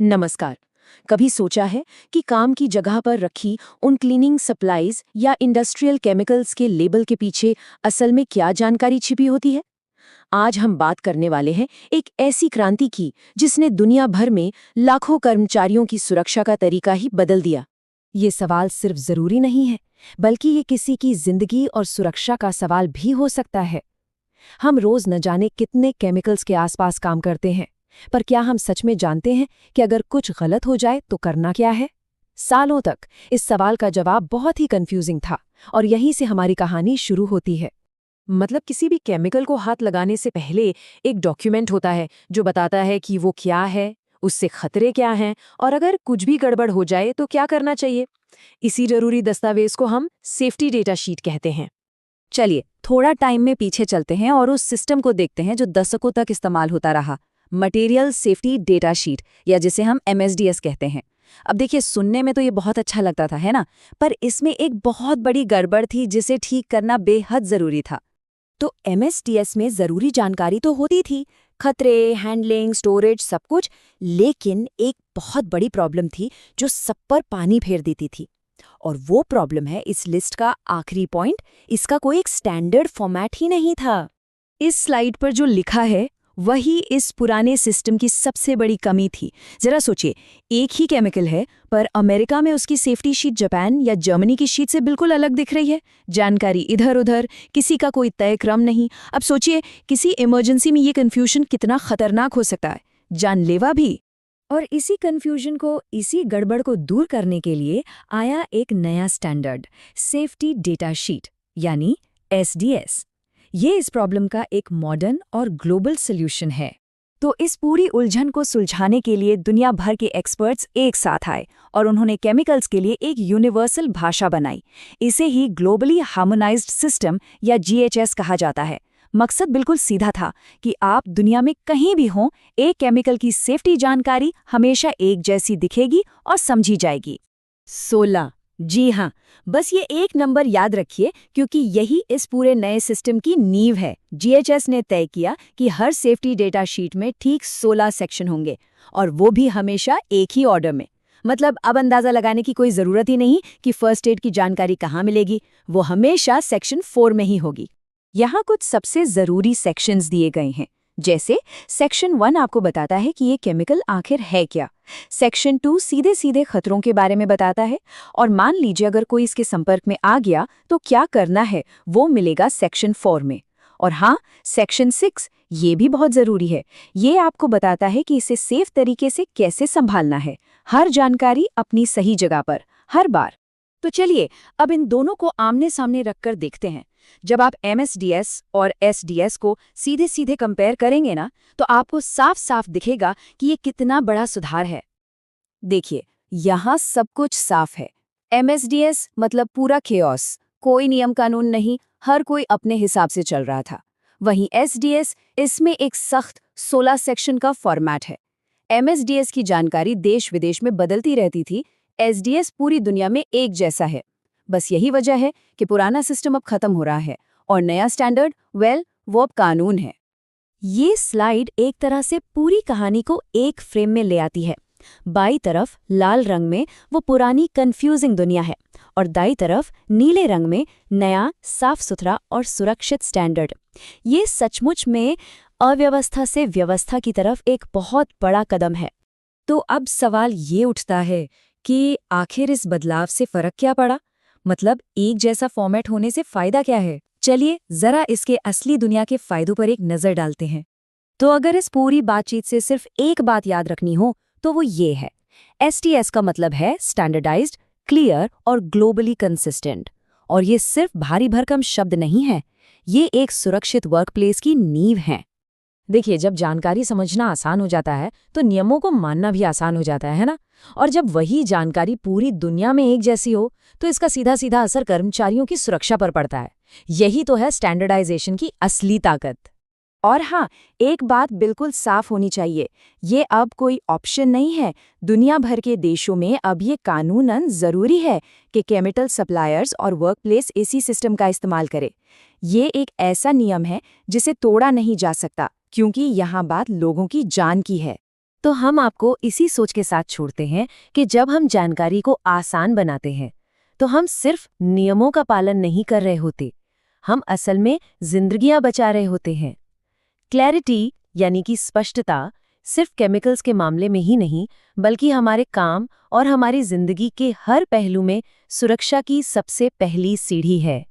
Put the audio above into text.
नमस्कार। कभी सोचा है कि काम की जगह पर रखी उन क्लीनिंग सप्लाईज या इंडस्ट्रियल केमिकल्स के लेबल के पीछे असल में क्या जानकारी छिपी होती है? आज हम बात करने वाले हैं एक ऐसी क्रांति की जिसने दुनिया भर में लाखों कर्मचारियों की सुरक्षा का तरीका ही बदल दिया। ये सवाल सिर्फ जरूरी नहीं है, बल्कि ये किसी की जिंदगी और सुरक्षा का सवाल भी हो सकता है। हम रोज न जाने कितने केमिकल्स के आसपास काम करते हैं, पर क्या हम सच में जानते हैं कि अगर कुछ गलत हो जाए तो करना क्या है? सालों तक इस सवाल का जवाब बहुत ही कंफ्यूजिंग था, और यहीं से हमारी कहानी शुरू होती है। मतलब किसी भी केमिकल को हाथ लगाने से पहले एक डॉक्यूमेंट होता है जो बताता है कि वो क्या है, उससे खतरे क्या हैं और अगर कुछ भी गड़बड़ हो जाए तो क्या करना चाहिए। इसी जरूरी दस्तावेज को हम सेफ्टी डेटा शीट कहते हैं। चलिए थोड़ा टाइम में पीछे चलते हैं और उस सिस्टम को देखते हैं जो दशकों तक इस्तेमाल होता रहा, मटेरियल सेफ्टी डेटा शीट, या जिसे हम MSDS कहते हैं। अब देखिए, सुनने में तो ये बहुत अच्छा लगता था, है ना? पर इसमें एक बहुत बड़ी गड़बड़ थी जिसे ठीक करना बेहद जरूरी था। तो MSDS में जरूरी जानकारी तो होती थी, खतरे, हैंडलिंग, स्टोरेज, सब कुछ, लेकिन एक बहुत बड़ी प्रॉब्लम थी जो सब पर पानी फेर देती थी। और वो प्रॉब्लम है इस लिस्ट का आखिरी पॉइंट, इसका कोई एक स्टैंडर्ड फॉर्मेट ही नहीं था। इस स्लाइड पर जो लिखा है वही इस पुराने सिस्टम की सबसे बड़ी कमी थी। जरा सोचिए, एक ही केमिकल है, पर अमेरिका में उसकी सेफ्टी शीट जापान या जर्मनी की शीट से बिल्कुल अलग दिख रही है। जानकारी इधर-उधर, किसी का कोई तय क्रम नहीं। अब सोचिए, किसी इमरजेंसी में ये कन्फ्यूजन कितना खतरनाक हो सकता है, जानलेवा भी। और इसी कन्फ्यूजन को, इसी गड़बड़ को दूर करने के लिए आया एक नया स्टैंडर्ड, सेफ्टी डेटा शीट, यानी SDS। ये इस प्रॉब्लम का एक मॉडर्न और ग्लोबल सॉल्यूशन है। तो इस पूरी उलझन को सुलझाने के लिए दुनिया भर के एक्सपर्ट्स एक साथ आए और उन्होंने केमिकल्स के लिए एक यूनिवर्सल भाषा बनाई। इसे ही ग्लोबली हार्मोनाइज्ड सिस्टम या GHS कहा जाता है। मकसद बिल्कुल सीधा था कि आप दुनिया में कहीं भी हों, एक केमिकल की सेफ्टी जानकारी हमेशा एक जैसी दिखेगी और समझी जाएगी। 16, जी हाँ, बस ये एक नंबर याद रखिए, क्योंकि यही इस पूरे नए सिस्टम की नींव है। GHS ने तय किया कि हर सेफ्टी डेटा शीट में ठीक 16 सेक्शन होंगे, और वो भी हमेशा एक ही ऑर्डर में। मतलब अब अंदाजा लगाने की कोई जरूरत ही नहीं कि फर्स्ट एड की जानकारी कहाँ मिलेगी, वो हमेशा सेक्शन 4 में ही होगी। यहाँ कुछ सबसे जरूरी सेक्शंस दिए गए हैं। जैसे सेक्शन 1 आपको बताता है कि ये केमिकल आखिर है क्या। सेक्शन 2 सीधे सीधे खतरों के बारे में बताता है, और मान लीजिए अगर कोई इसके संपर्क में आ गया तो क्या करना है, वो मिलेगा सेक्शन 4 में। और हाँ, सेक्शन 6 ये भी बहुत जरूरी है। ये आपको बताता है कि इसे सेफ तरीके से कैसे संभालना है, हर जानकारी अपनी सही जगह पर, हर बार। तो चलिए अब इन दोनों को आमने सामने रखकर देखते हैं। जब आप MSDS और SDS को सीधे सीधे कंपेयर करेंगे ना, तो आपको साफ साफ दिखेगा कि ये कितना बड़ा सुधार है। देखिए, यहाँ सब कुछ साफ है। MSDS मतलब पूरा केओस, कोई नियम कानून नहीं, हर कोई अपने हिसाब से चल रहा था। वहीं SDS, इसमें एक सख्त 16 सेक्शन का फॉर्मेट है। MSDS की जानकारी देश विदेश में बदलती रहती थी, SDS पूरी दुनिया में एक जैसा है। बस यही वजह है कि पुराना सिस्टम अब खत्म हो रहा है और नया स्टैंडर्ड, वो अब कानून है। ये स्लाइड एक तरह से पूरी कहानी को एक फ्रेम में ले आती है। बाईं तरफ लाल रंग में वो पुरानी कंफ्यूजिंग दुनिया है, और दाईं तरफ नीले रंग में नया, साफ सुथरा और सुरक्षित स्टैंडर्ड। ये सचमुच में अव्यवस्था से व्यवस्था की तरफ एक बहुत बड़ा कदम है। तो अब सवाल ये उठता है कि आखिर इस बदलाव से फर्क क्या पड़ा? मतलब एक जैसा फॉर्मेट होने से फायदा क्या है? चलिए जरा इसके असली दुनिया के फायदों पर एक नजर डालते हैं। तो अगर इस पूरी बातचीत से सिर्फ एक बात याद रखनी हो तो वो ये है, STS का मतलब है स्टैंडर्डाइज्ड, क्लियर और ग्लोबली कंसिस्टेंट। और ये सिर्फ भारी भरकम शब्द नहीं है, ये एक सुरक्षित वर्कप्लेस की नींव है। देखिए, जब जानकारी समझना आसान हो जाता है तो नियमों को मानना भी आसान हो जाता है ना? और जब वही जानकारी पूरी दुनिया में एक जैसी हो तो इसका सीधा सीधा असर कर्मचारियों की सुरक्षा पर पड़ता है। यही तो है स्टैंडर्डाइजेशन की असली ताकत। और हाँ, एक बात बिल्कुल साफ होनी चाहिए, ये अब कोई ऑप्शन नहीं है। दुनिया भर के देशों में अब ये कानूनन जरूरी है कि केमिकल सप्लायर्स और वर्कप्लेस इसी सिस्टम का इस्तेमाल करें। ये एक ऐसा नियम है जिसे तोड़ा नहीं जा सकता, क्योंकि यहाँ बात लोगों की जान की है। तो हम आपको इसी सोच के साथ छोड़ते हैं कि जब हम जानकारी को आसान बनाते हैं तो हम सिर्फ नियमों का पालन नहीं कर रहे होते, हम असल में जिंदगियां बचा रहे होते हैं। क्लैरिटी यानी कि स्पष्टता सिर्फ केमिकल्स के मामले में ही नहीं, बल्कि हमारे काम और हमारी जिंदगी के हर पहलू में सुरक्षा की सबसे पहली सीढ़ी है।